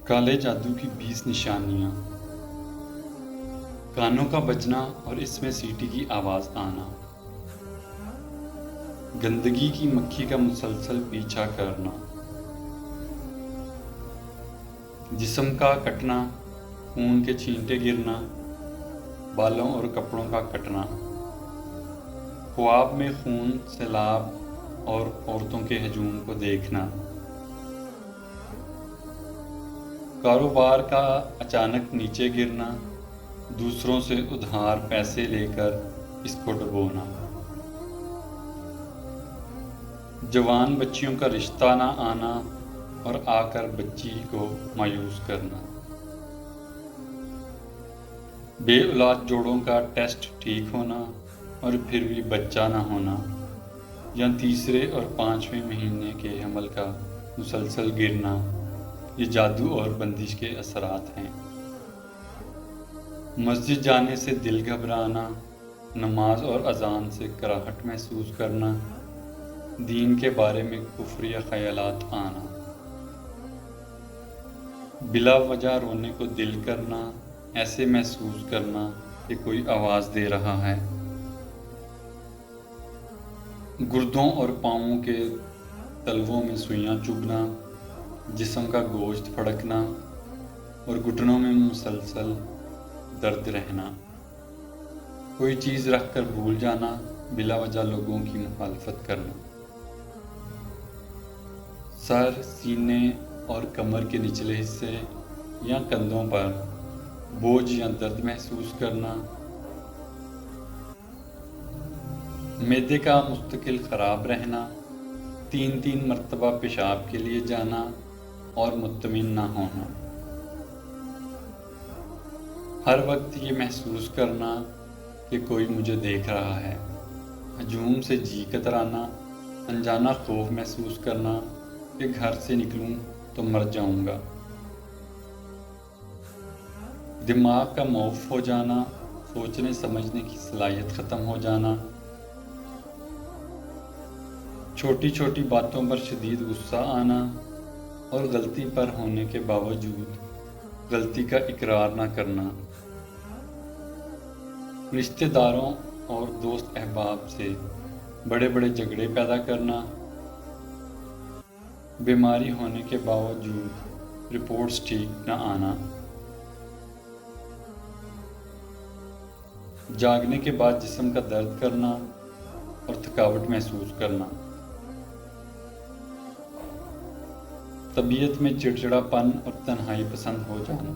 کالے جادو کی 20 نشانیاں۔ کانوں کا بجنا اور اس میں سیٹی کی آواز آنا، گندگی کی مکھی کا مسلسل پیچھا کرنا، جسم کا کٹنا، خون کے چھینٹے گرنا، بالوں اور کپڑوں کا کٹنا، خواب میں خون، سیلاب اور عورتوں کے ہجوم کو دیکھنا، کاروبار کا اچانک نیچے گرنا، دوسروں سے ادھار پیسے لے کر اس کو ڈبونا، جوان بچیوں کا رشتہ نہ آنا اور آ کر بچی کو مایوس کرنا، بے اولاد جوڑوں کا ٹیسٹ ٹھیک ہونا اور پھر بھی بچہ نہ ہونا، یا تیسرے اور 5ویں مہینے کے حمل کا مسلسل گرنا، یہ جادو اور بندش کے اثرات ہیں۔ مسجد جانے سے دل گھبرانا، نماز اور اذان سے کراہٹ محسوس کرنا، دین کے بارے میں کفریہ خیالات آنا، بلا وجہ رونے کو دل کرنا، ایسے محسوس کرنا کہ کوئی آواز دے رہا ہے، گردوں اور پاؤں کے تلووں میں سوئیاں چبھنا، جسم کا گوشت پھڑکنا اور گھٹنوں میں مسلسل درد رہنا، کوئی چیز رکھ کر بھول جانا، بلا وجہ لوگوں کی مخالفت کرنا، سر، سینے اور کمر کے نچلے حصے یا کندھوں پر بوجھ یا درد محسوس کرنا، معدے کا مستقل خراب رہنا، 3 مرتبہ پیشاب کے لیے جانا اور مطمئن نہ ہونا، ہر وقت یہ محسوس کرنا کہ کوئی مجھے دیکھ رہا ہے، ہجوم سے جی کترانا، انجانا خوف محسوس کرنا کہ گھر سے نکلوں تو مر جاؤں گا، دماغ کا معاف ہو جانا، سوچنے سمجھنے کی صلاحیت ختم ہو جانا، چھوٹی چھوٹی باتوں پر شدید غصہ آنا اور غلطی پر ہونے کے باوجود غلطی کا اقرار نہ کرنا، رشتہ داروں اور دوست احباب سے بڑے بڑے جھگڑے پیدا کرنا، بیماری ہونے کے باوجود رپورٹس ٹھیک نہ آنا، جاگنے کے بعد جسم کا درد کرنا اور تھکاوٹ محسوس کرنا، طبیعت میں چڑچڑاپن اور تنہائی پسند ہو جانا۔